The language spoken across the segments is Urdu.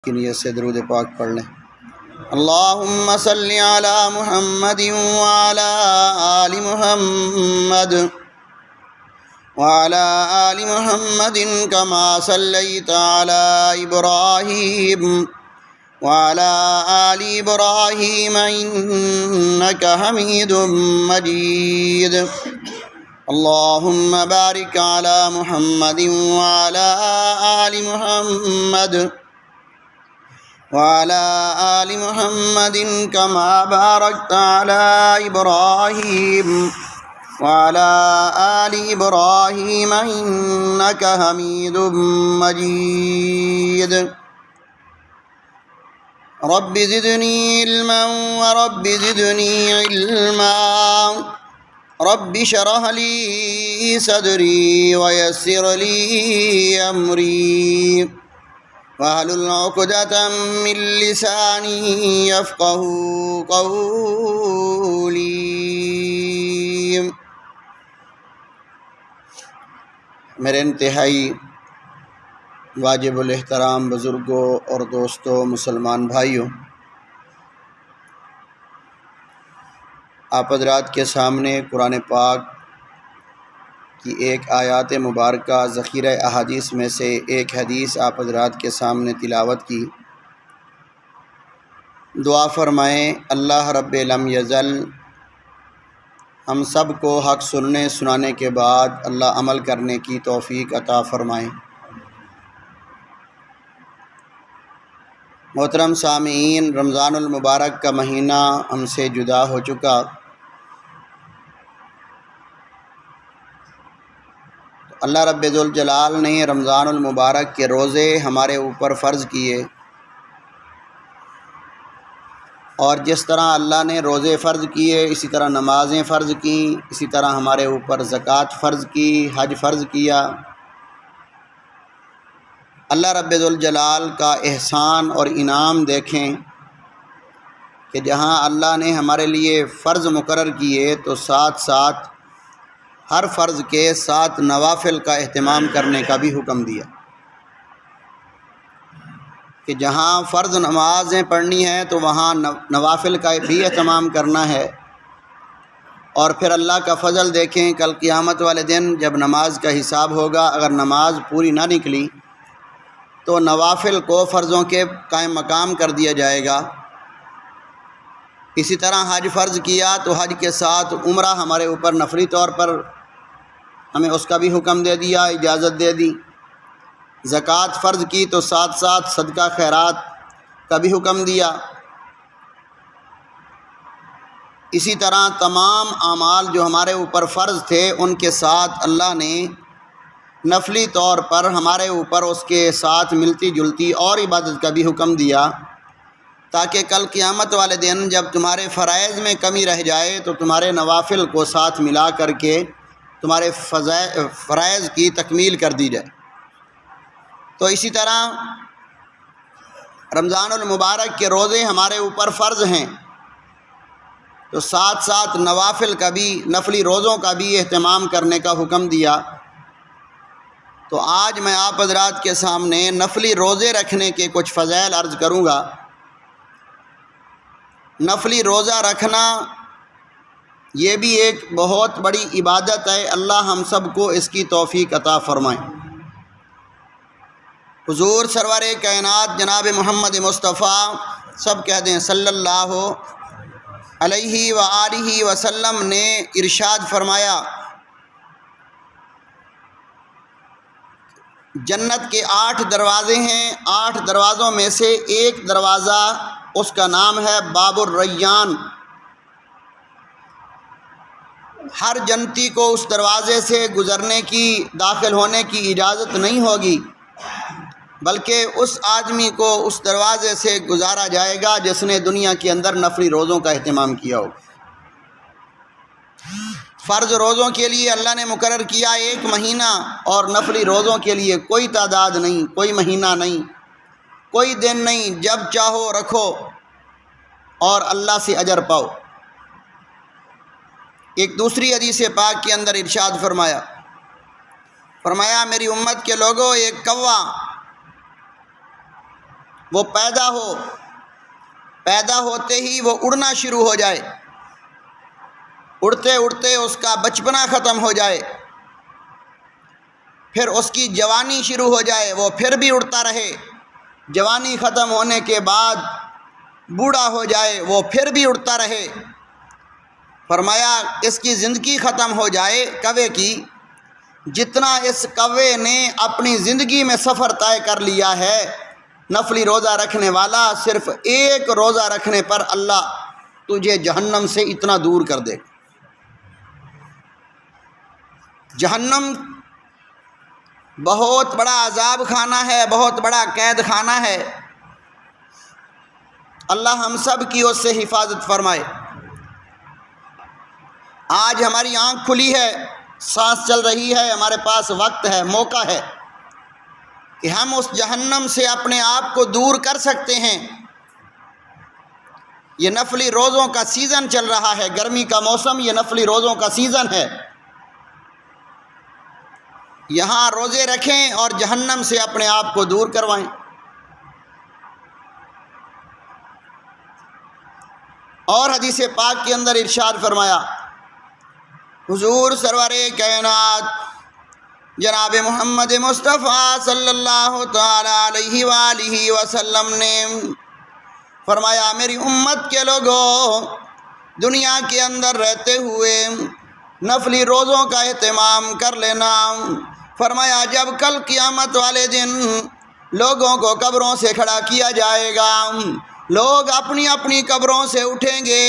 کی نیت سے درود پاک پڑھ لیں۔ اللہم صلی علی محمد وعلی آل محمد وعلی آل محمد کما صلیت علی ابراہیم وعلی آل ابراہیم انک حمید مجید۔ اللہم بارک علی محمد وعلی آل محمد وعلى آل محمد كما باركت على إبراهيم وعلى آل إبراهيم إنك حميد مجيد۔ رب زدني علما ورب زدني علما، رب اشرح لي صدري ويسر لي أمري واحلل عقدۃ من لسانی یفقہوا قولی۔ میرے انتہائی واجب الاحترام بزرگوں اور دوستوں، مسلمان بھائیوں، آپ حضرات کے سامنے قرآن پاک کی ایک آیات مبارکہ ذخیرہ احادیث میں سے ایک حدیث آپ حضرات کے سامنے تلاوت کی۔ دعا فرمائیں اللہ رب لم یزل ہم سب کو حق سننے سنانے کے بعد اللہ عمل کرنے کی توفیق عطا فرمائیں۔ محترم سامعین، رمضان المبارک کا مہینہ ہم سے جدا ہو چکا۔ اللہ رب ذوالجلال نے رمضان المبارک کے روزے ہمارے اوپر فرض کیے، اور جس طرح اللہ نے روزے فرض کیے اسی طرح نمازیں فرض کیں، اسی طرح ہمارے اوپر زکوٰۃ فرض کی، حج فرض کیا۔ اللہ رب ذوالجلال کا احسان اور انعام دیکھیں کہ جہاں اللہ نے ہمارے لیے فرض مقرر کیے تو ساتھ ساتھ ہر فرض کے ساتھ نوافل کا اہتمام کرنے کا بھی حکم دیا کہ جہاں فرض نمازیں پڑھنی ہیں تو وہاں نوافل کا بھی اہتمام کرنا ہے۔ اور پھر اللہ کا فضل دیکھیں، کل قیامت والے دن جب نماز کا حساب ہوگا، اگر نماز پوری نہ نکلی تو نوافل کو فرضوں کے قائم مقام کر دیا جائے گا۔ اسی طرح حج فرض کیا تو حج کے ساتھ عمرہ ہمارے اوپر نفلی طور پر ہمیں اس کا بھی حکم دے دیا، اجازت دے دی۔ زکوٰۃ فرض کی تو ساتھ ساتھ صدقہ خیرات کا بھی حکم دیا۔ اسی طرح تمام اعمال جو ہمارے اوپر فرض تھے ان کے ساتھ اللہ نے نفلی طور پر ہمارے اوپر اس کے ساتھ ملتی جلتی اور عبادت کا بھی حکم دیا، تاکہ کل قیامت والے دن جب تمہارے فرائض میں کمی رہ جائے تو تمہارے نوافل کو ساتھ ملا کر کے تمہارے فرائض کی تکمیل کر دی جائے۔ تو اسی طرح رمضان المبارک کے روزے ہمارے اوپر فرض ہیں تو ساتھ ساتھ نوافل کا بھی، نفلی روزوں کا بھی اہتمام کرنے کا حکم دیا۔ تو آج میں آپ حضرات کے سامنے نفلی روزے رکھنے کے کچھ فضائل عرض کروں گا۔ نفلی روزہ رکھنا یہ بھی ایک بہت بڑی عبادت ہے، اللہ ہم سب کو اس کی توفیق عطا فرمائیں۔ حضور سرور کائنات جناب محمد مصطفیٰ، سب کہہ دیں صلی اللہ علیہ وآلہ وسلم نے ارشاد فرمایا، جنت کے 8 دروازے ہیں، 8 دروازوں میں سے ایک دروازہ اس کا نام ہے باب الریان۔ ہر جنتی کو اس دروازے سے گزرنے کی، داخل ہونے کی اجازت نہیں ہوگی، بلکہ اس آدمی کو اس دروازے سے گزارا جائے گا جس نے دنیا کے اندر نفلی روزوں کا اہتمام کیا ہو۔ فرض روزوں کے لیے اللہ نے مقرر کیا 1 مہینہ، اور نفلی روزوں کے لیے کوئی تعداد نہیں، کوئی مہینہ نہیں، کوئی دن نہیں، جب چاہو رکھو اور اللہ سے اجر پاؤ۔ ایک دوسری حدیث پاک کے اندر ارشاد فرمایا میری امت کے لوگوں، ایک کوا وہ پیدا ہوتے ہی وہ اڑنا شروع ہو جائے، اڑتے اڑتے اس کا بچپنا ختم ہو جائے، پھر اس کی جوانی شروع ہو جائے، وہ پھر بھی اڑتا رہے، جوانی ختم ہونے کے بعد بوڑھا ہو جائے، وہ پھر بھی اڑتا رہے۔ فرمایا اس کی زندگی ختم ہو جائے کوے کی، جتنا اس کوے نے اپنی زندگی میں سفر طے کر لیا ہے، نفلی روزہ رکھنے والا صرف ایک روزہ رکھنے پر اللہ تجھے جہنم سے اتنا دور کر دے۔ جہنم بہت بڑا عذاب خانہ ہے، بہت بڑا قید خانہ ہے، اللہ ہم سب کی اس سے حفاظت فرمائے۔ آج ہماری آنکھ کھلی ہے، سانس چل رہی ہے، ہمارے پاس وقت ہے، موقع ہے کہ ہم اس جہنم سے اپنے آپ کو دور کر سکتے ہیں۔ یہ نفلی روزوں کا سیزن چل رہا ہے، گرمی کا موسم، یہ نفلی روزوں کا سیزن ہے۔ یہاں روزے رکھیں اور جہنم سے اپنے آپ کو دور کروائیں۔ اور حدیث پاک کے اندر ارشاد فرمایا، حضور سرور کائنات جناب محمد مصطفیٰ صلی اللہ تعالی علیہ وآلہ وسلم نے فرمایا، میری امت کے لوگوں، دنیا کے اندر رہتے ہوئے نفلی روزوں کا اہتمام کر لینا۔ فرمایا جب کل قیامت والے دن لوگوں کو قبروں سے کھڑا کیا جائے گا، لوگ اپنی اپنی قبروں سے اٹھیں گے،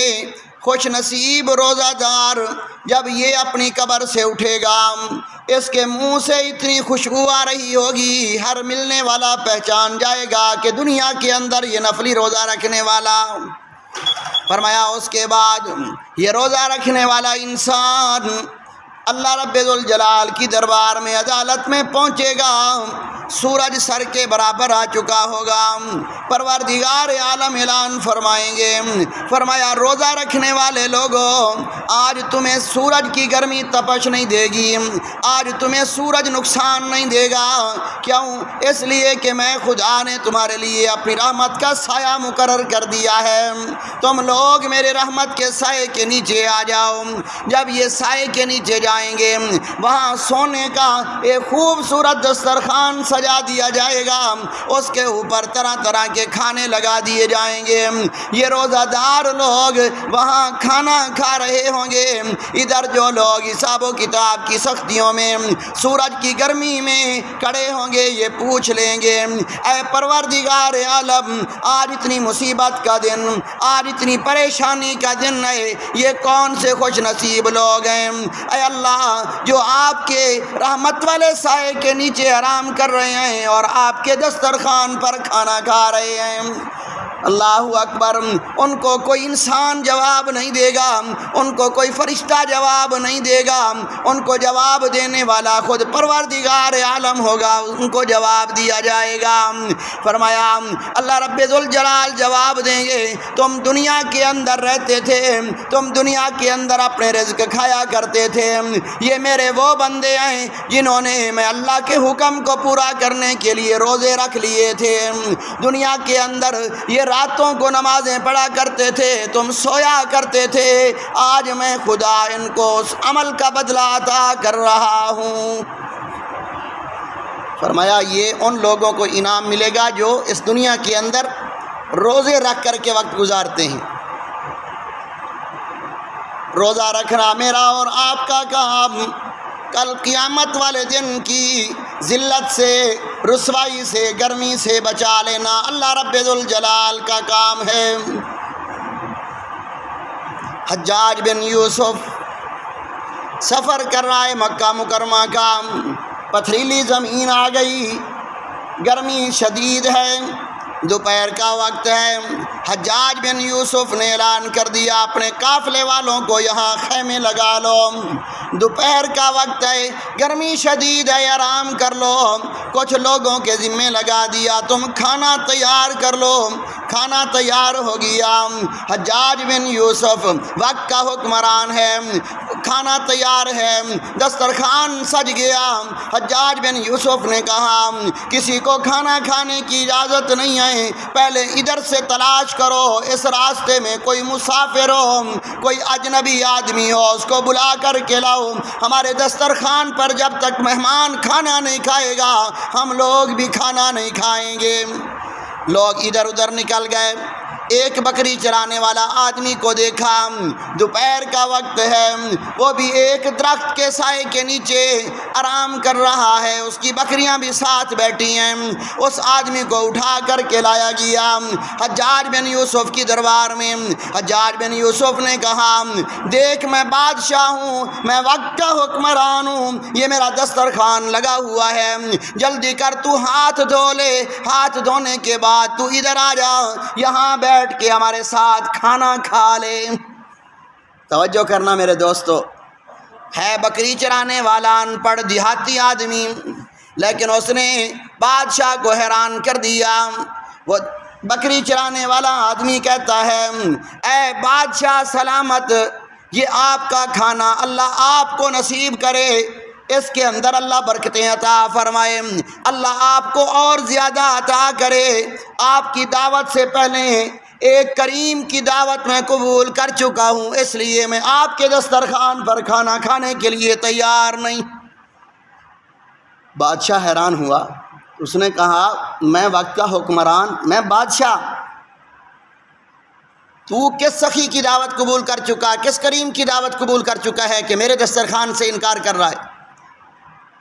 خوش نصیب روزہ دار جب یہ اپنی قبر سے اٹھے گا، اس کے منہ سے اتنی خوشبو آ رہی ہوگی، ہر ملنے والا پہچان جائے گا کہ دنیا کے اندر یہ نفلی روزہ رکھنے والا۔ فرمایا اس کے بعد یہ روزہ رکھنے والا انسان اللہ رب ذوالجلال کی دربار میں عدالت میں پہنچے گا، سورج سر کے برابر آ چکا ہوگا، پروردگار عالم اعلان فرمائیں گے، فرمایا روزہ رکھنے والے لوگوں، آج تمہیں سورج کی گرمی تپش نہیں دے گی، آج تمہیں سورج نقصان نہیں دے گا، کیوں؟ اس لیے کہ میں خدا نے تمہارے لیے اپنی رحمت کا سایہ مقرر کر دیا ہے، تم لوگ میرے رحمت کے سائے کے نیچے آ جاؤ۔ جب یہ سائے کے نیچے جائیں گے، وہاں سونے کا ایک خوبصورت دسترخوان سجا دیا جائے گا، اس کے اوپر طرح طرح کے کھانے لگا دیے جائیں گے، یہ روزہ دار لوگ وہاں کھانا کھا رہے ہوں گے، ادھر جو لوگ حساب و کتاب کی سختیوں میں سورج کی گرمی میں کھڑے ہوں گے، یہ پوچھ لیں گے، اے پروردگار عالم، آج اتنی مصیبت کا دن، آج اتنی پریشانی کا دن ہے، یہ کون سے خوش نصیب لوگ ہیں اے اللہ جو آپ کے رحمت والے سائے کے نیچے آرام کر رہے ہیں اور آپ کے دسترخوان پر کھانا کھا رہے ہیں۔ اللہ اکبر، ان کو کوئی انسان جواب نہیں دے گا، ان کو کوئی فرشتہ جواب نہیں دے گا، ان کو جواب دینے والا خود پروردگار عالم ہوگا، ان کو جواب دیا جائے گا۔ فرمایا اللہ رب ذوالجلال جواب دیں گے، تم دنیا کے اندر رہتے تھے، تم دنیا کے اندر اپنے رزق کھایا کرتے تھے، یہ میرے وہ بندے ہیں جنہوں نے میں اللہ کے حکم کو پورا کرنے کے لیے روزے رکھ لیے تھے، دنیا کے اندر یہ راتوں کو نمازیں پڑھا کرتے تھے، تم سویا کرتے تھے، آج میں خدا ان کو اس عمل کا بدلہ عطا کر رہا ہوں۔ فرمایا یہ ان لوگوں کو انعام ملے گا جو اس دنیا کے اندر روزے رکھ کر کے وقت گزارتے ہیں۔ روزہ رکھنا میرا اور آپ کا کام کل قیامت والے دن کی ذلت سے، رسوائی سے، گرمی سے بچا لینا اللہ رب ذوالجلال کا کام ہے۔ حجاج بن یوسف سفر کر رہا ہے مکہ مکرمہ کا، پتھریلی زمین آ گئی، گرمی شدید ہے، دوپہر کا وقت ہے، حجاج بن یوسف نے اعلان کر دیا اپنے قافلے والوں کو یہاں خیمے لگا لو، دوپہر کا وقت ہے، گرمی شدید ہے، آرام کر لو۔ کچھ لوگوں کے ذمے لگا دیا تم کھانا تیار کر لو۔ کھانا تیار ہو گیا، حجاج بن یوسف وقت کا حکمران ہے، کھانا تیار ہے، دسترخوان سج گیا۔ حجاج بن یوسف نے کہا کسی کو کھانا کھانے کی اجازت نہیں ہے، پہلے ادھر سے تلاش کرو، اس راستے میں کوئی مسافر ہو، کوئی اجنبی آدمی ہو، اس کو بلا کر کے لاؤ، ہمارے دسترخوان پر جب تک مہمان کھانا نہیں کھائے گا ہم لوگ بھی کھانا نہیں کھائیں گے۔ لوگ ادھر ادھر نکل گئے۔ ایک بکری چرانے والا آدمی کو دیکھا، دوپہر کا وقت ہے، وہ بھی ایک درخت کے سائے کے نیچے آرام کر رہا ہے، اس کی بکریاں بھی ساتھ بیٹھی ہیں۔ اس آدمی کو اٹھا کر کے لایا گیا حجاج بن یوسف کی دربار میں۔ حجاج بن یوسف نے کہا دیکھ میں بادشاہ ہوں، میں وقت کا حکمران ہوں، یہ میرا دسترخوان لگا ہوا ہے، جلدی کر تو ہاتھ دھو لے، ہاتھ دھونے کے بعد تو ادھر آ جا، یہاں بیٹھ کے ہمارے ساتھ کھانا کھا لے۔ توجہ کرنا میرے دوستو، ہے بکری چرانے والا ان پڑھ دیہاتی آدمی، لیکن اس نے بادشاہ کو حیران کر دیا۔ وہ بکری چرانے والا آدمی کہتا ہے اے بادشاہ سلامت، یہ آپ کا کھانا اللہ آپ کو نصیب کرے، اس کے اندر اللہ برکتیں عطا فرمائے، اللہ آپ کو اور زیادہ عطا کرے۔ آپ کی دعوت سے پہلے ایک کریم کی دعوت میں قبول کر چکا ہوں، اس لیے میں آپ کے دسترخوان پر کھانا کھانے کے لیے تیار نہیں۔ بادشاہ حیران ہوا، اس نے کہا میں وقت کا حکمران، میں بادشاہ، تو کس سخی کی دعوت قبول کر چکا، کس کریم کی دعوت قبول کر چکا ہے کہ میرے دسترخوان سے انکار کر رہا ہے؟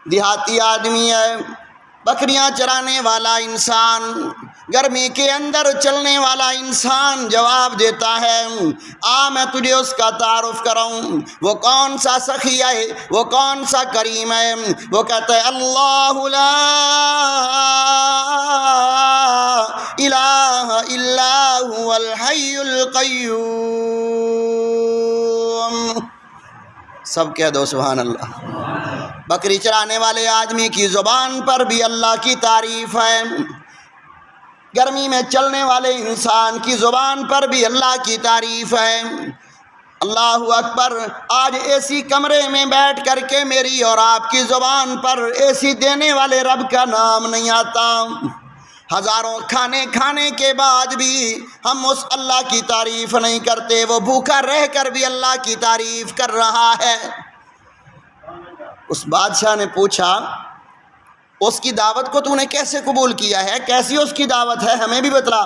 دیہاتی آدمی ہے، بکریاں چرانے والا انسان، گرمی کے اندر چلنے والا انسان جواب دیتا ہے میں تجھے اس کا تعارف کراؤں، وہ کون سا سخی ہے، وہ کون سا کریم ہے؟ وہ کہتا ہے اللہ لا الہ الا هو الحی القیوم۔ سب کہہ دو سبحان اللہ۔ بکری چرانے والے آدمی کی زبان پر بھی اللہ کی تعریف ہے، گرمی میں چلنے والے انسان کی زبان پر بھی اللہ کی تعریف ہے۔ اللہ اکبر، آج اے سی کمرے میں بیٹھ کر کے میری اور آپ کی زبان پر اے سی دینے والے رب کا نام نہیں آتا، ہزاروں کھانے کھانے کے بعد بھی ہم اس اللہ کی تعریف نہیں کرتے، وہ بھوکا رہ کر بھی اللہ کی تعریف کر رہا ہے۔ اس بادشاہ نے پوچھا اس کی دعوت کو تو نے کیسے قبول کیا ہے، کیسی اس کی دعوت ہے، ہمیں بھی بتلا۔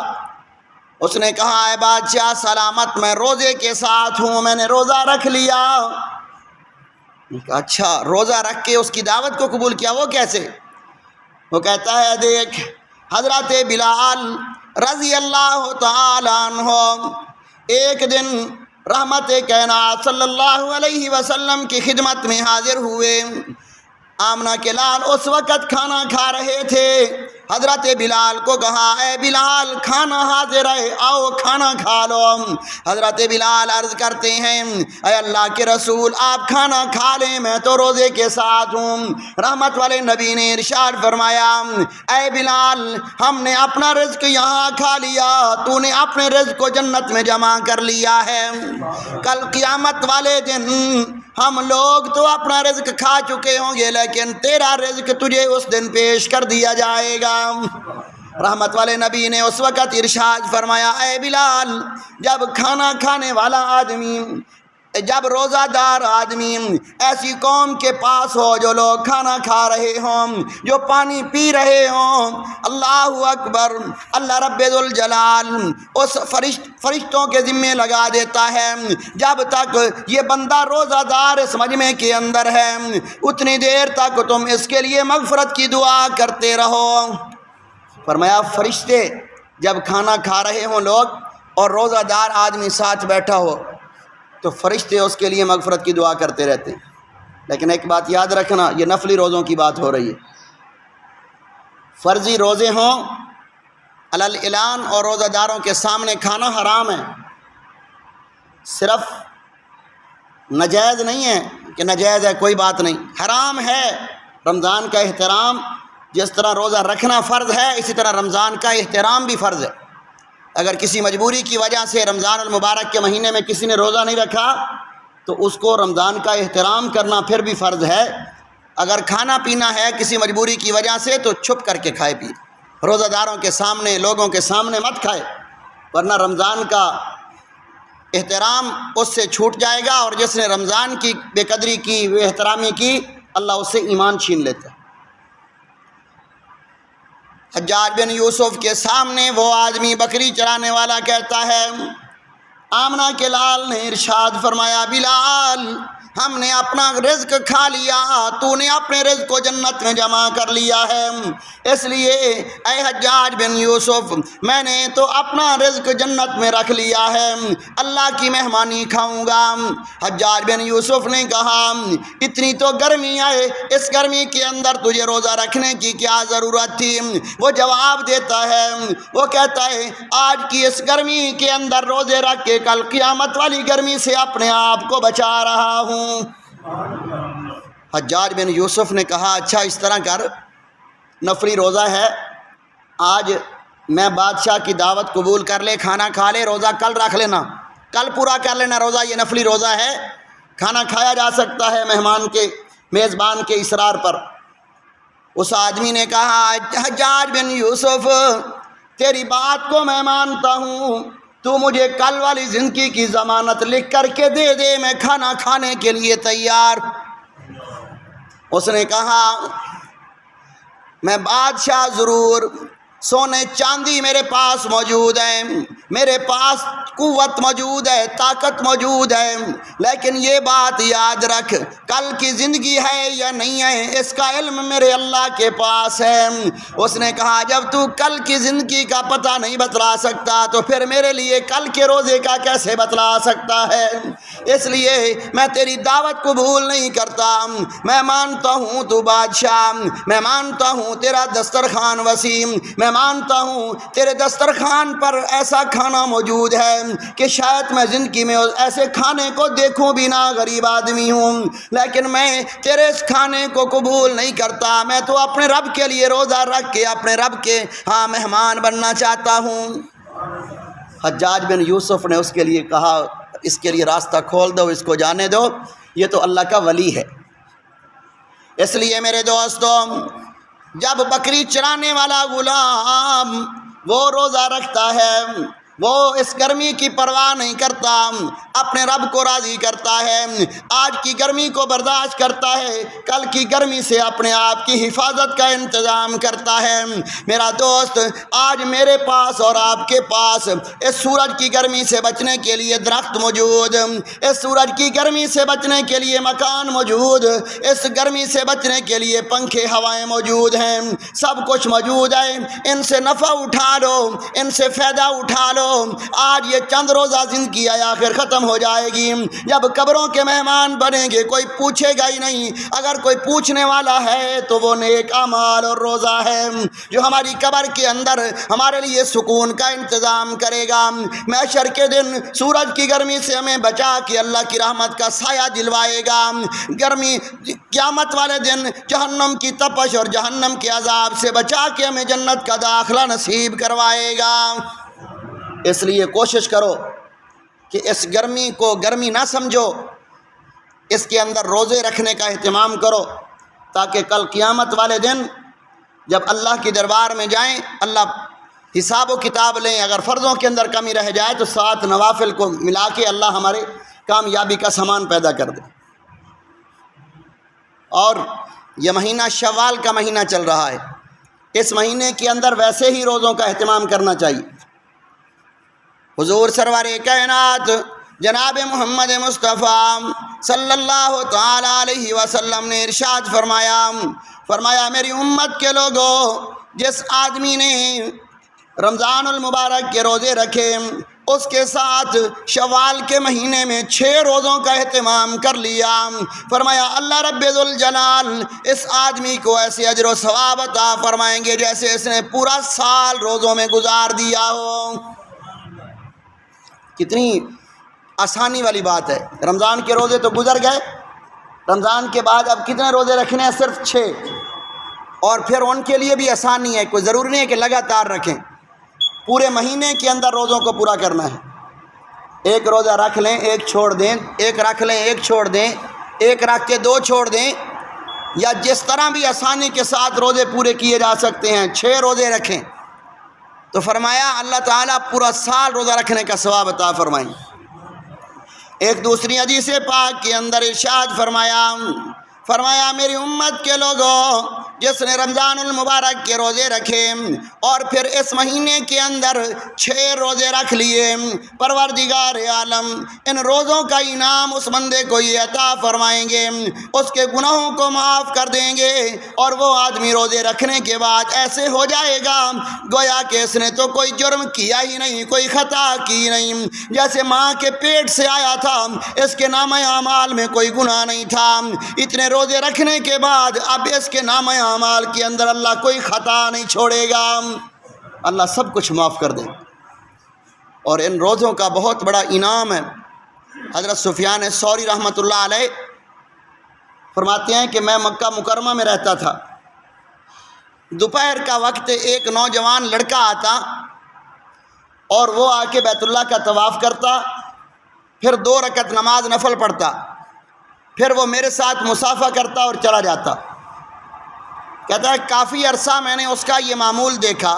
اس نے کہا اے بادشاہ سلامت، میں روزے کے ساتھ ہوں، میں نے روزہ رکھ لیا۔ اچھا، روزہ رکھ کے اس کی دعوت کو قبول کیا، وہ کیسے؟ وہ کہتا ہے دیکھ حضرت بلال رضی اللہ تعالی عنہ ایک دن رحمت کائنات صلی اللہ علیہ وسلم کی خدمت میں حاضر ہوئے۔ آمنہ کے لال اس وقت کھانا کھا رہے تھے۔ حضرت بلال کو کہا اے بلال کھانا حاضر ہے، آؤ کھانا کھا لو۔ حضرت بلال عرض کرتے ہیں اے اللہ کے رسول آپ کھانا کھا لیں، میں تو روزے کے ساتھ ہوں۔ رحمت والے نبی نے ارشاد فرمایا اے بلال ہم نے اپنا رزق یہاں کھا لیا، تو نے اپنے رزق کو جنت میں جمع کر لیا ہے، کل قیامت والے دن ہم لوگ تو اپنا رزق کھا چکے ہوں گے لیکن تیرا رزق تجھے اس دن پیش کر دیا جائے گا۔ رحمت والے نبی نے اس وقت ارشاد فرمایا اے بلال جب کھانا کھانے والا آدمی، جب روزہ دار آدمی ایسی قوم کے پاس ہو جو لوگ کھانا کھا رہے ہوں، جو پانی پی رہے ہوں، اللہ اکبر، اللہ رب ذوالجلال اس فرشتوں کے ذمے لگا دیتا ہے جب تک یہ بندہ روزہ دار اس مجمع کے اندر ہے اتنی دیر تک تم اس کے لیے مغفرت کی دعا کرتے رہو۔ فرمایا فرشتے جب کھانا کھا رہے ہوں لوگ اور روزہ دار آدمی ساتھ بیٹھا ہو تو فرشتے اس کے لیے مغفرت کی دعا کرتے رہتے ہیں۔ لیکن ایک بات یاد رکھنا، یہ نفلی روزوں کی بات ہو رہی ہے، فرضی روزے ہوں علل اعلان اور روزہ داروں کے سامنے کھانا حرام ہے، صرف ناجائز نہیں ہے، کہ ناجائز ہے کوئی بات نہیں، حرام ہے۔ رمضان کا احترام جس طرح روزہ رکھنا فرض ہے، اسی طرح رمضان کا احترام بھی فرض ہے۔ اگر کسی مجبوری کی وجہ سے رمضان المبارک کے مہینے میں کسی نے روزہ نہیں رکھا تو اس کو رمضان کا احترام کرنا پھر بھی فرض ہے۔ اگر کھانا پینا ہے کسی مجبوری کی وجہ سے تو چھپ کر کے کھائے پیے، روزہ داروں کے سامنے، لوگوں کے سامنے مت کھائے، ورنہ رمضان کا احترام اس سے چھوٹ جائے گا، اور جس نے رمضان کی بے قدری کی، بے احترامی کی، اللہ اس سے ایمان چھین لیتا ہے۔ حجاج بن یوسف کے سامنے وہ آدمی بکری چرانے والا کہتا ہے، آمنہ کے لال نے ارشاد فرمایا، بلال ہم نے اپنا رزق کھا لیا، تو نے اپنے رزق کو جنت میں جمع کر لیا ہے، اس لیے اے حجاج بن یوسف میں نے تو اپنا رزق جنت میں رکھ لیا ہے، اللہ کی مہمانی کھاؤں گا۔ حجاج بن یوسف نے کہا، اتنی تو گرمی ہے، اس گرمی کے اندر تجھے روزہ رکھنے کی کیا ضرورت تھی؟ وہ جواب دیتا ہے، وہ کہتا ہے، آج کی اس گرمی کے اندر روزے رکھ کے کل قیامت والی گرمی سے اپنے آپ کو بچا رہا ہوں۔ حجاج بن یوسف نے کہا، اچھا اس طرح کر، نفلی روزہ ہے، آج میں بادشاہ کی دعوت قبول کر لے، کھانا کھا لے، روزہ کل رکھ لینا، کل پورا کر لینا روزہ، یہ نفلی روزہ ہے، کھانا کھایا جا سکتا ہے مہمان کے، میزبان کے اصرار پر۔ اس آدمی نے کہا، حجاج بن یوسف تیری بات کو میں مانتا ہوں، تو مجھے کل والی زندگی کی ضمانت لکھ کر کے دے دے، میں کھانا کھانے کے لیے تیار۔ اس نے کہا، میں بادشاہ ضرور، سونے چاندی میرے پاس موجود ہے، میرے پاس قوت موجود ہے، طاقت موجود ہے، لیکن یہ بات یاد رکھ، کل کی زندگی ہے یا نہیں ہے اس کا علم میرے اللہ کے پاس ہے۔ اس نے کہا، جب تو کل کی زندگی کا پتہ نہیں بتلا سکتا تو پھر میرے لیے کل کے روزے کا کیسے بتلا سکتا ہے؟ اس لیے میں تیری دعوت قبول نہیں کرتا۔ میں مانتا ہوں تو بادشاہ، میں مانتا ہوں تیرا دسترخوان وسیع، میں مانتا ہوں تیرے دسترخوان پر ایسا کھانا موجود ہے کہ شاید میں زندگی میں ایسے کھانے کو دیکھوں بھی نہ، غریب آدمی ہوں، لیکن میں تیرے اس کھانے کو قبول نہیں کرتا، میں تو اپنے رب کے لیے روزہ رکھ کے اپنے رب کے ہاں مہمان بننا چاہتا ہوں۔ حجاج بن یوسف نے اس کے لیے کہا، اس کے لیے راستہ کھول دو، اس کو جانے دو، یہ تو اللہ کا ولی ہے۔ اس لیے میرے دوستوں، جب بکری چرانے والا غلام وہ روزہ رکھتا ہے، وہ اس گرمی کی پرواہ نہیں کرتا، اپنے رب کو راضی کرتا ہے، آج کی گرمی کو برداشت کرتا ہے، کل کی گرمی سے اپنے آپ کی حفاظت کا انتظام کرتا ہے۔ میرا دوست، آج میرے پاس اور آپ کے پاس اس سورج کی گرمی سے بچنے کے لیے درخت موجود، اس سورج کی گرمی سے بچنے کے لیے مکان موجود، اس گرمی سے بچنے کے لیے پنکھے، ہوائیں موجود ہیں، سب کچھ موجود ہے، ان سے نفع اٹھا لو، ان سے فائدہ اٹھا لو۔ آج یہ چند روزہ زندگی آخر ختم ہو جائے گی، جب قبروں کے مہمان بنیں گے کوئی پوچھے گا ہی نہیں، اگر کوئی پوچھنے والا ہے تو وہ نیک اعمال اور روزہ ہے جو ہماری قبر کے اندر ہمارے لیے سکون کا انتظام کرے گا۔ محشر کے دن سورج کی گرمی سے ہمیں بچا کے اللہ کی رحمت کا سایہ دلوائے گا، گرمی قیامت والے دن جہنم کی تپش اور جہنم کے عذاب سے بچا کے ہمیں جنت کا داخلہ نصیب کروائے گا۔ اس لیے کوشش کرو کہ اس گرمی کو گرمی نہ سمجھو، اس کے اندر روزے رکھنے کا اہتمام کرو، تاکہ کل قیامت والے دن جب اللہ کے دربار میں جائیں، اللہ حساب و کتاب لیں، اگر فرضوں کے اندر کمی رہ جائے تو 7 نوافل کو ملا کے اللہ ہمارے کامیابی کا سامان پیدا کر دے۔ اور یہ مہینہ شوال کا مہینہ چل رہا ہے، اس مہینے کے اندر ویسے ہی روزوں کا اہتمام کرنا چاہیے۔ حضور سرور کائنات جناب محمد مصطفیٰ صلی اللہ تعالی علیہ وسلم نے ارشاد فرمایا میری امت کے لوگوں، جس آدمی نے رمضان المبارک کے روزے رکھے، اس کے ساتھ شوال کے مہینے میں 6 روزوں کا اہتمام کر لیا، فرمایا اللہ رب ذوالجلال اس آدمی کو ایسے اجر و ثواب عطا فرمائیں گے جیسے اس نے پورا سال روزوں میں گزار دیا ہو۔ کتنی آسانی والی بات ہے، رمضان کے روزے تو گزر گئے، رمضان کے بعد اب کتنے روزے رکھنے ہیں؟ صرف 6، اور پھر ان کے لیے بھی آسانی ہے، کوئی ضروری نہیں ہے کہ لگاتار رکھیں، پورے مہینے کے اندر روزوں کو پورا کرنا ہے۔ ایک روزہ رکھ لیں، ایک چھوڑ دیں، ایک رکھ لیں، ایک چھوڑ دیں، ایک رکھ کے 2 چھوڑ دیں، یا جس طرح بھی آسانی کے ساتھ روزے پورے کیے جا سکتے ہیں 6 روزے رکھیں، تو فرمایا اللہ تعالیٰ پورا سال روزہ رکھنے کا ثواب عطا فرمائیں۔ ایک دوسری حدیث پاک کے اندر ارشاد فرمایا میری امت کے لوگوں، جس نے رمضان المبارک کے روزے رکھے اور پھر اس مہینے کے اندر 6 روزے رکھ لیے، پروردگار عالم ان روزوں کا انعام اس بندے کو یہ عطا فرمائیں گے، اس کے گناہوں کو معاف کر دیں گے، اور وہ آدمی روزے رکھنے کے بعد ایسے ہو جائے گا گویا کہ اس نے تو کوئی جرم کیا ہی نہیں، کوئی خطا کی نہیں، جیسے ماں کے پیٹ سے آیا تھا، اس کے نامہ اعمال میں کوئی گناہ نہیں تھا، اتنے روزے رکھنے کے بعد اب اس کے نامہ اعمال کے اندر اللہ کوئی خطا نہیں چھوڑے گا، اللہ سب کچھ معاف کر دے۔ اور ان روزوں کا بہت بڑا انعام ہے۔ حضرت سفیان ثوری رحمۃ اللہ علیہ فرماتے ہیں کہ میں مکہ مکرمہ میں رہتا تھا، دوپہر کا وقت ایک نوجوان لڑکا آتا اور وہ آ کے بیت اللہ کا طواف کرتا، پھر 2 رکعت نماز نفل پڑھتا، پھر وہ میرے ساتھ مصافحہ کرتا اور چلا جاتا۔ کہتا ہے کافی عرصہ میں نے اس کا یہ معمول دیکھا،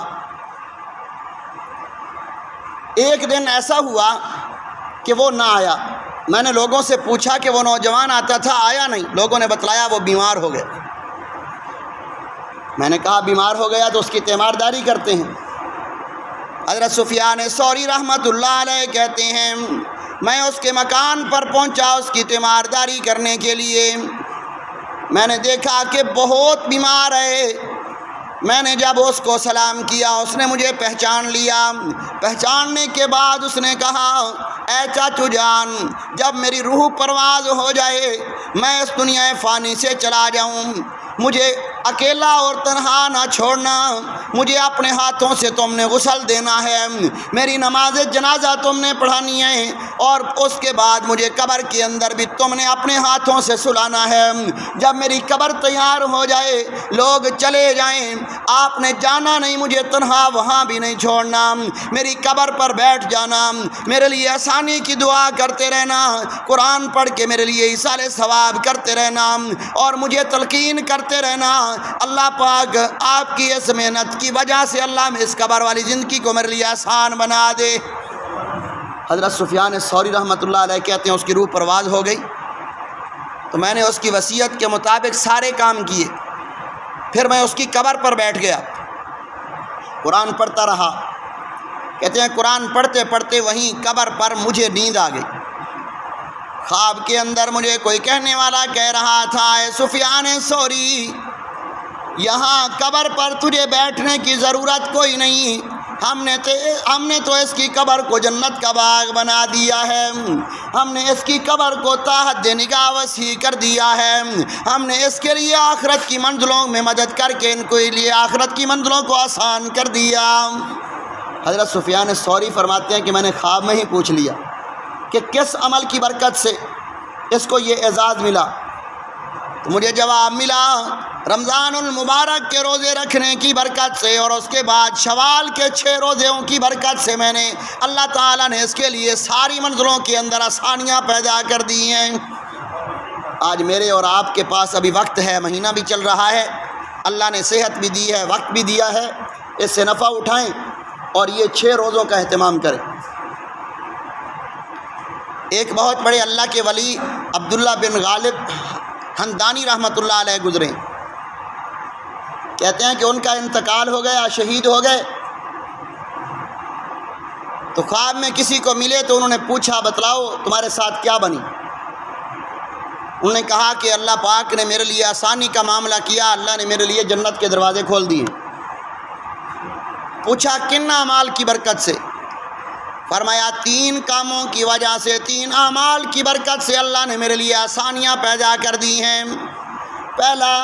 ایک دن ایسا ہوا کہ وہ نہ آیا، میں نے لوگوں سے پوچھا کہ وہ نوجوان آتا تھا آیا نہیں، لوگوں نے بتلایا وہ بیمار ہو گئے۔ میں نے کہا بیمار ہو گیا تو اس کی تیمارداری کرتے ہیں۔ حضرت سفیان ثوری رحمۃ اللہ علیہ کہتے ہیں میں اس کے مکان پر پہنچا اس کی تیمارداری کرنے کے لیے، میں نے دیکھا کہ بہت بیمار ہے۔ میں نے جب اس کو سلام کیا اس نے مجھے پہچان لیا، پہچاننے کے بعد اس نے کہا اے چاچو جان، جب میری روح پرواز ہو جائے، میں اس دنیا فانی سے چلا جاؤں، مجھے اکیلا اور تنہا نہ چھوڑنا، مجھے اپنے ہاتھوں سے تم نے غسل دینا ہے، میری نماز جنازہ تم نے پڑھانی ہے، اور اس کے بعد مجھے قبر کے اندر بھی تم نے اپنے ہاتھوں سے سلانا ہے۔ جب میری قبر تیار ہو جائے، لوگ چلے جائیں، آپ نے جانا نہیں، مجھے تنہا وہاں بھی نہیں چھوڑنا، میری قبر پر بیٹھ جانا، میرے لیے آسانی کی دعا کرتے رہنا، قرآن پڑھ کے میرے لیے ایصال ثواب کرتے رہنا، اور مجھے تلقین کرتے رہنا۔ اللہ پاک آپ کی اس محنت کی وجہ سے اللہ میں اس قبر والی زندگی کو میرے لیے آسان بنا دے۔ حضرت سفیان ثوری رحمۃ اللہ علیہ کہتے ہیں اس کی روح پرواز ہو گئی، تو میں نے اس کی وصیت کے مطابق سارے کام کیے، پھر میں اس کی قبر پر بیٹھ گیا، قرآن پڑھتا رہا۔ کہتے ہیں قرآن پڑھتے پڑھتے وہیں قبر پر مجھے نیند آ گئی، خواب کے اندر مجھے کوئی کہنے والا کہہ رہا تھا اے سفیان ثوری، یہاں قبر پر تجھے بیٹھنے کی ضرورت کوئی نہیں، ہم نے تو اس کی قبر کو جنت کا باغ بنا دیا ہے، ہم نے اس کی قبر کو تا حد نگاہ وسیع کر دیا ہے، ہم نے اس کے لیے آخرت کی منزلوں میں مدد کر کے ان کو لیے آخرت کی منزلوں کو آسان کر دیا۔ حضرت سفیان ثوری فرماتے ہیں کہ میں نے خواب میں ہی پوچھ لیا کہ کس عمل کی برکت سے اس کو یہ اعزاز ملا، تو مجھے جواب ملا رمضان المبارک کے روزے رکھنے کی برکت سے، اور اس کے بعد شوال کے 6 روزوں کی برکت سے میں نے اللہ تعالیٰ نے اس کے لیے ساری منزلوں کے اندر آسانیاں پیدا کر دی ہیں۔ آج میرے اور آپ کے پاس ابھی وقت ہے، مہینہ بھی چل رہا ہے، اللہ نے صحت بھی دی ہے، وقت بھی دیا ہے، اس سے نفع اٹھائیں اور یہ 6 روزوں کا اہتمام کریں۔ ایک بہت بڑے اللہ کے ولی عبداللہ بن غالب ہندانی رحمۃ اللہ علیہ گزرے، کہتے ہیں کہ ان کا انتقال ہو گیا، شہید ہو گئے، تو خواب میں کسی کو ملے تو انہوں نے پوچھا بتلاؤ تمہارے ساتھ کیا بنی؟ انہوں نے کہا کہ اللہ پاک نے میرے لیے آسانی کا معاملہ کیا، اللہ نے میرے لیے جنت کے دروازے کھول دیے۔ پوچھا کن اعمال کی برکت سے؟ فرمایا 3 کاموں کی وجہ سے، 3 اعمال کی برکت سے اللہ نے میرے لیے آسانیاں پیدا کر دی ہیں۔ پہلا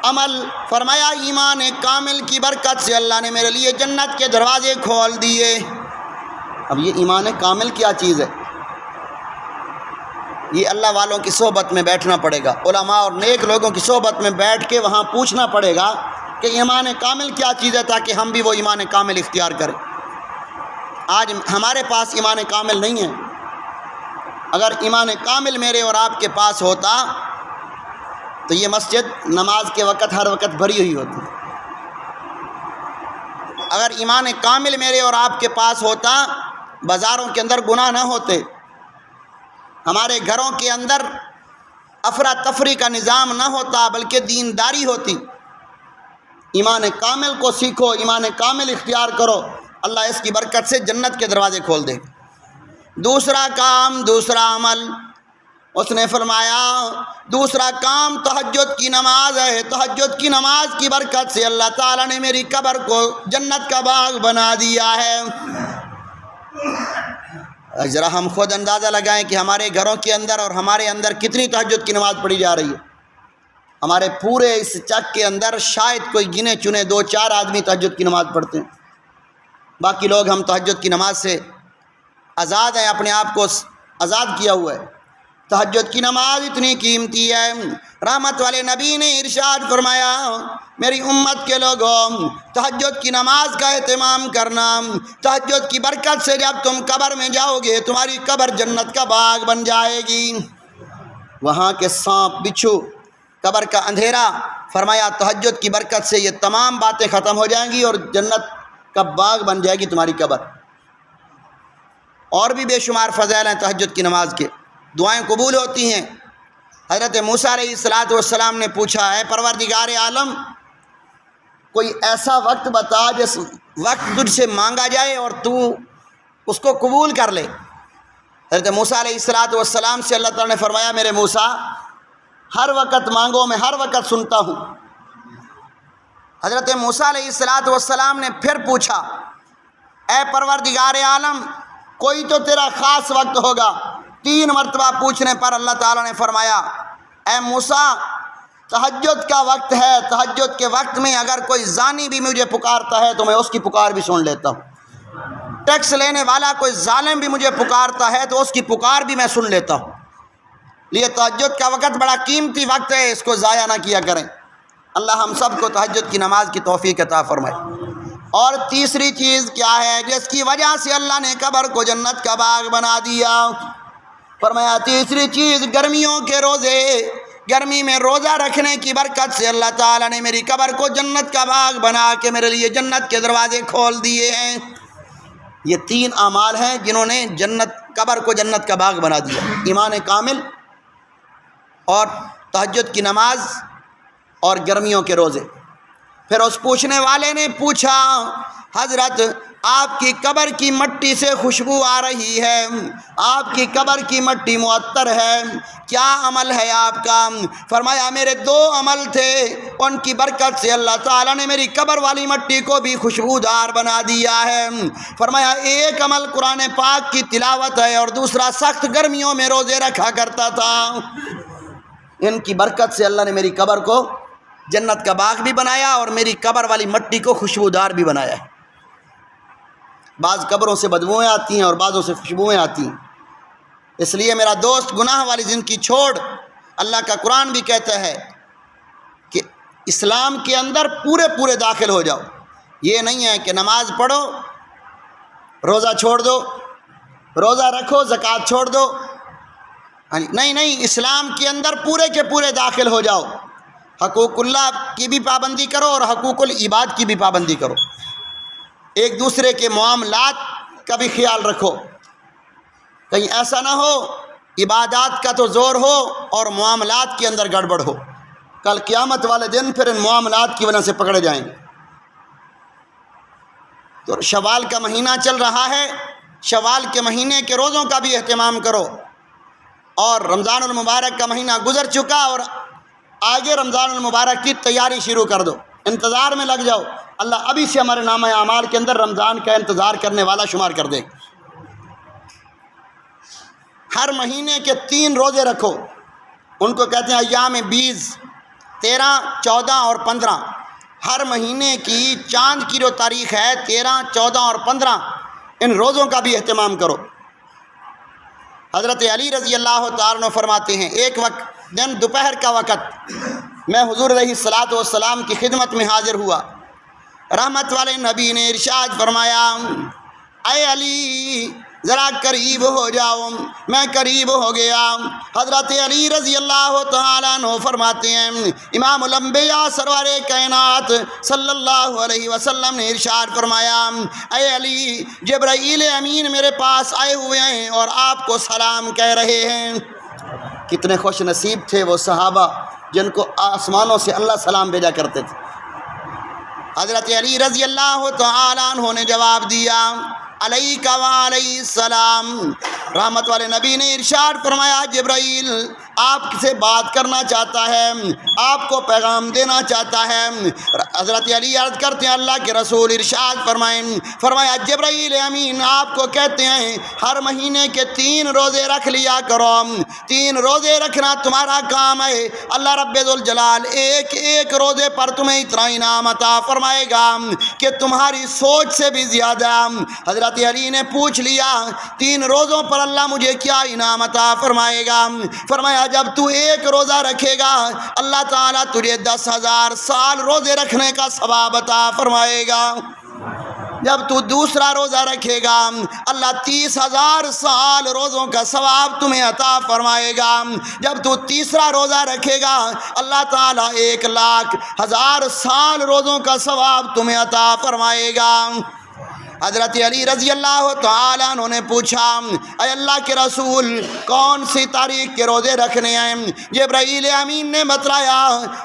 عمل فرمایا ایمان کامل کی برکت سے اللہ نے میرے لیے جنت کے دروازے کھول دیے۔ اب یہ ایمان کامل کیا چیز ہے؟ یہ اللہ والوں کی صحبت میں بیٹھنا پڑے گا، علماء اور نیک لوگوں کی صحبت میں بیٹھ کے وہاں پوچھنا پڑے گا کہ ایمان کامل کیا چیز ہے، تاکہ ہم بھی وہ ایمان کامل اختیار کریں۔ آج ہمارے پاس ایمان کامل نہیں ہے۔ اگر ایمان کامل میرے اور آپ کے پاس ہوتا تو یہ مسجد نماز کے وقت ہر وقت بھری ہوئی ہوتی۔ اگر ایمان کامل میرے اور آپ کے پاس ہوتا، بازاروں کے اندر گناہ نہ ہوتے، ہمارے گھروں کے اندر افراتفری کا نظام نہ ہوتا، بلکہ دینداری ہوتی۔ ایمان کامل کو سیکھو، ایمان کامل اختیار کرو، اللہ اس کی برکت سے جنت کے دروازے کھول دے۔ دوسرا کام، دوسرا عمل، اس نے فرمایا دوسرا کام تہجد کی نماز ہے۔ تہجد کی نماز کی برکت سے اللہ تعالیٰ نے میری قبر کو جنت کا باغ بنا دیا ہے۔ ذرا ہم خود اندازہ لگائیں کہ ہمارے گھروں کے اندر اور ہمارے اندر کتنی تہجد کی نماز پڑھی جا رہی ہے۔ ہمارے پورے اس چک کے اندر شاید کوئی گنے چنے 2-4 آدمی تہجد کی نماز پڑھتے ہیں، باقی لوگ ہم تہجد کی نماز سے آزاد ہیں، اپنے آپ کو آزاد کیا ہوا ہے۔ تہجد کی نماز اتنی قیمتی ہے، رحمت والے نبی نے ارشاد فرمایا میری امت کے لوگوں، تہجد کی نماز کا اہتمام کرنا۔ تہجد کی برکت سے جب تم قبر میں جاؤ گے، تمہاری قبر جنت کا باغ بن جائے گی۔ وہاں کے سانپ، بچھو، قبر کا اندھیرا، فرمایا تہجد کی برکت سے یہ تمام باتیں ختم ہو جائیں گی اور جنت کا باغ بن جائے گی تمہاری قبر۔ اور بھی بے شمار فضائل ہیں تہجد کی نماز کے، دعائیں قبول ہوتی ہیں۔ حضرت موسیٰ علیہ السلام نے پوچھا، اے پروردگار عالم، کوئی ایسا وقت بتا جس وقت تجھ سے مانگا جائے اور تو اس کو قبول کر لے۔ حضرت موسیٰ علیہ السلام سے اللہ تعالیٰ نے فرمایا میرے موسیٰ، ہر وقت مانگو، میں ہر وقت سنتا ہوں۔ حضرت موسیٰ علیہ السلام نے پھر پوچھا، اے پروردگار عالم، کوئی تو تیرا خاص وقت ہوگا۔ 3 مرتبہ پوچھنے پر اللہ تعالیٰ نے فرمایا، اے موسیٰ، تہجد کا وقت ہے، تہجد کے وقت میں اگر کوئی زانی بھی مجھے پکارتا ہے تو میں اس کی پکار بھی سن لیتا ہوں۔ ٹیکس لینے والا کوئی ظالم بھی مجھے پکارتا ہے تو اس کی پکار بھی میں سن لیتا ہوں۔ لیے تہجد کا وقت بڑا قیمتی وقت ہے، اس کو ضائع نہ کیا کریں۔ اللہ ہم سب کو تہجد کی نماز کی توفیق عطا فرمائے۔ اور تیسری چیز کیا ہے جس کی وجہ سے اللہ نے قبر کو جنت کا باغ بنا دیا؟ فرمایا تیسری چیز گرمیوں کے روزے۔ گرمی میں روزہ رکھنے کی برکت سے اللہ تعالیٰ نے میری قبر کو جنت کا باغ بنا کے میرے لیے جنت کے دروازے کھول دیے ہیں۔ یہ 3 اعمال ہیں جنہوں نے قبر کو جنت کا باغ بنا دیا، ایمان کامل اور تہجد کی نماز اور گرمیوں کے روزے۔ پھر اس پوچھنے والے نے پوچھا، حضرت آپ کی قبر کی مٹی سے خوشبو آ رہی ہے، آپ کی قبر کی مٹی معطر ہے، کیا عمل ہے آپ کا؟ فرمایا میرے 2 عمل تھے، ان کی برکت سے اللہ تعالیٰ نے میری قبر والی مٹی کو بھی خوشبودار بنا دیا ہے۔ فرمایا ایک عمل قرآن پاک کی تلاوت ہے اور دوسرا سخت گرمیوں میں روزے رکھا کرتا تھا۔ ان کی برکت سے اللہ نے میری قبر کو جنت کا باغ بھی بنایا اور میری قبر والی مٹی کو خوشبودار بھی بنایا ہے۔ بعض قبروں سے بدبوئیں آتی ہیں اور بعضوں سے خوشبوئیں آتی ہیں، اس لیے میرا دوست گناہ والی زندگی چھوڑ۔ اللہ کا قرآن بھی کہتا ہے کہ اسلام کے اندر پورے داخل ہو جاؤ۔ یہ نہیں ہے کہ نماز پڑھو، روزہ چھوڑ دو، روزہ رکھو، زکوٰۃ چھوڑ دو، نہیں، اسلام کے اندر پورے کے پورے داخل ہو جاؤ۔ حقوق اللہ کی بھی پابندی کرو اور حقوق العباد کی بھی پابندی کرو، ایک دوسرے کے معاملات کا بھی خیال رکھو، کہیں ایسا نہ ہو عبادات کا تو زور ہو اور معاملات کے اندر گڑبڑ ہو، کل قیامت والے دن پھر ان معاملات کی وجہ سے پکڑے جائیں گے۔ تو شوال کا مہینہ چل رہا ہے، شوال کے مہینے کے روزوں کا بھی اہتمام کرو، اور رمضان المبارک کا مہینہ گزر چکا اور آگے رمضان المبارک کی تیاری شروع کر دو، انتظار میں لگ جاؤ۔ اللہ ابھی سے ہمارے نامہ اعمال کے اندر رمضان کا انتظار کرنے والا شمار کر دے۔ ہر مہینے کے 3 روزے رکھو، ان کو کہتے ہیں ایام 20، 13، 14 اور 15۔ ہر مہینے کی چاند کی جو تاریخ ہے 13، 14 اور 15، ان روزوں کا بھی اہتمام کرو۔ حضرت علی رضی اللہ تعالیٰ عنہ فرماتے ہیں ایک وقت دن دوپہر کا وقت میں حضور علیہ الصلاۃ والسلام کی خدمت میں حاضر ہوا۔ رحمت والے نبی نے ارشاد فرمایا اے علی ذرا قریب ہو جاؤ۔ میں قریب ہو گیا۔ حضرت علی رضی اللہ تعالیٰ عنہ فرماتے ہیں امام الانبیاء سرور کائنات صلی اللہ علیہ وسلم نے ارشاد فرمایا اے علی جبرائیل امین میرے پاس آئے ہوئے ہیں اور آپ کو سلام کہہ رہے ہیں۔ کتنے خوش نصیب تھے وہ صحابہ جن کو آسمانوں سے اللہ سلام بھیجا کرتے تھے۔ حضرت علی رضی اللہ تعالیٰ عنہ نے جواب دیا علیک وعلیہ السلام۔ رحمت والے نبی نے ارشاد فرمایا جبرائیل آپ سے بات کرنا چاہتا ہے، آپ کو پیغام دینا چاہتا ہے۔ حضرت علی عرض کرتے ہیں اللہ کے رسول ارشاد فرمایا جبرائیل امین آپ کو کہتے ہیں ہر مہینے کے 3 روزے رکھ لیا کرو۔ 3 روزے رکھنا تمہارا کام ہے۔ اللہ رب ذوالجلال ایک ایک روزے پر تمہیں اتنا انعام عطا فرمائے گا کہ تمہاری سوچ سے بھی زیادہ۔ حضرت علی نے پوچھ لیا 3 روزوں پر اللہ مجھے کیا انعام عطا فرمائے گا؟ فرمایا جب تو 1 روزہ رکھے گا اللہ تعالیٰ تجھے 10,000 سال روزے رکھنے کا ثواب عطا فرمائے گا۔ جب تو دوسرا روزہ رکھے گا اللہ 30,000 سال روزوں کا ثواب تمہیں عطا فرمائے گا۔ جب تو تیسرا روزہ رکھے گا اللہ تعالیٰ 1,00,000 سال روزوں کا ثواب تمہیں عطا فرمائے گا۔ حضرت علی رضی اللہ تعالیٰ عنہ نے پوچھا اے اللہ کے رسول کون سی تاریخ کے روزے رکھنے ہیں؟ جبرائیل امین نے بتلایا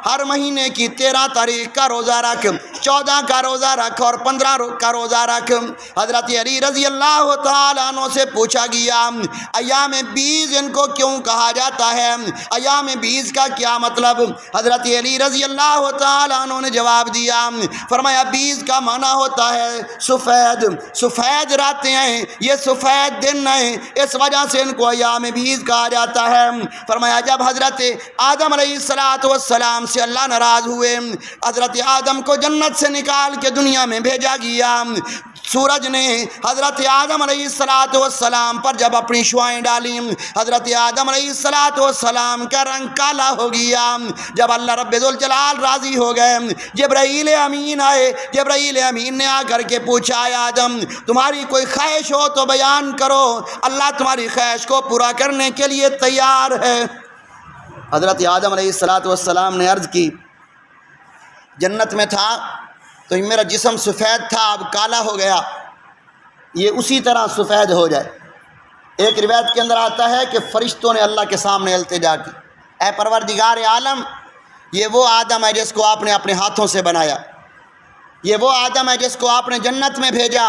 ہر مہینے کی 13 تاریخ کا روزہ رکھ، 14 کا روزہ رکھ اور 15 کا روزہ رکھ۔ حضرت علی رضی اللہ تعالیٰ عنہ سے پوچھا گیا ایام 20 ان کو کیوں کہا جاتا ہے؟ ایام 20 کا کیا مطلب؟ حضرت علی رضی اللہ تعالیٰ عنہ نے جواب دیا فرمایا 20 کا معنی ہوتا ہے سفید راتیں ہیں، یہ سفید دن ہیں، اس وجہ سے ان کو ایام 20 کہا جاتا ہے۔ فرمایا جب حضرت آدم علیہ السلام سے اللہ ناراض ہوئے، حضرت آدم کو جنت سے نکال کے دنیا میں بھیجا گیا، سورج نے حضرت آدم علیہ السلام پر جب اپنی شعائیں ڈالیں حضرت آدم علیہ السلام کا رنگ کالا ہو گیا۔ جب اللہ رب ذوالجلال راضی ہو گئے جبرائیل امین آئے، جبرائیل امین نے آ کر کے پوچھا اے آدم تمہاری کوئی خواہش ہو تو بیان کرو، اللہ تمہاری خواہش کو پورا کرنے کے لیے تیار ہے۔ حضرت آدم علیہ السلام نے عرض کی جنت میں تھا تو میرا جسم سفید تھا اب کالا ہو گیا، یہ اسی طرح سفید ہو جائے۔ ایک روایت کے اندر آتا ہے کہ فرشتوں نے اللہ کے سامنے التجا کی اے پروردگار عالم یہ وہ آدم ہے جس کو آپ نے اپنے ہاتھوں سے بنایا، یہ وہ آدم ہے جس کو آپ نے جنت میں بھیجا،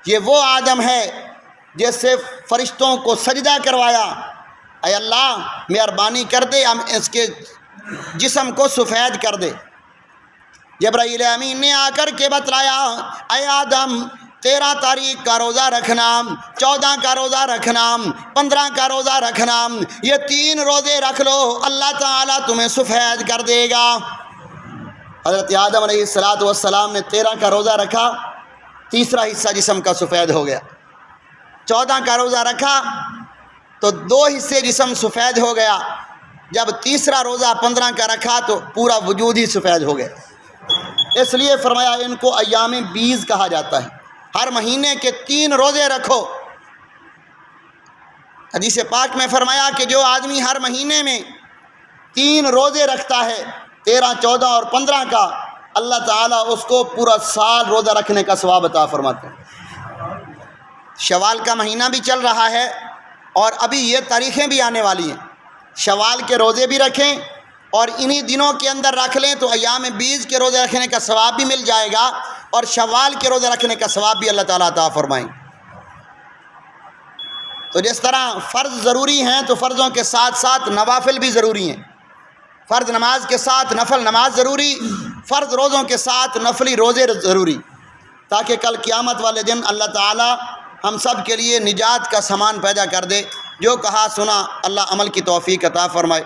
یہ وہ آدم ہے جس سے فرشتوں کو سجدہ کروایا، اے اللہ مہربانی کر دے ہم اس کے جسم کو سفید کر دے۔ جبرائیل امین نے آ کر کے بتلایا اے آدم 13 تاریخ کا روزہ رکھنا، 14 کا روزہ رکھنا، 15 کا روزہ رکھنا، یہ 3 روزے رکھ لو اللہ تعالیٰ تمہیں سفید کر دے گا۔ حضرت آدم علیہ السلام نے 13 کا روزہ رکھا، تیسرا حصہ جسم کا سفید ہو گیا۔ 14 کا روزہ رکھا تو 2 حصے جسم سفید ہو گیا۔ جب تیسرا روزہ 15 کا رکھا تو پورا وجود ہی سفید ہو گیا۔ اس لیے فرمایا ان کو ایام 20 کہا جاتا ہے۔ ہر مہینے کے 3 روزے رکھو۔ حدیث پاک میں فرمایا کہ جو آدمی ہر مہینے میں 3 روزے رکھتا ہے 13، 14 اور 15 کا اللہ تعالیٰ اس کو پورا سال روزہ رکھنے کا ثواب عطا فرماتے ہیں۔ شوال کا مہینہ بھی چل رہا ہے اور ابھی یہ تاریخیں بھی آنے والی ہیں، شوال کے روزے بھی رکھیں اور انہی دنوں کے اندر رکھ لیں تو ایام 20 کے روزے رکھنے کا ثواب بھی مل جائے گا اور شوال کے روزے رکھنے کا ثواب بھی اللہ تعالیٰ عطا فرمائیں۔ تو جس طرح فرض ضروری ہیں تو فرضوں کے ساتھ ساتھ نوافل بھی ضروری ہیں۔ فرض نماز کے ساتھ نفل نماز ضروری، فرض روزوں کے ساتھ نفلی روزے ضروری، تاکہ کل قیامت والے دن اللہ تعالیٰ ہم سب کے لیے نجات کا سامان پیدا کر دے۔ جو کہا سنا اللہ عمل کی توفیق عطا فرمائے۔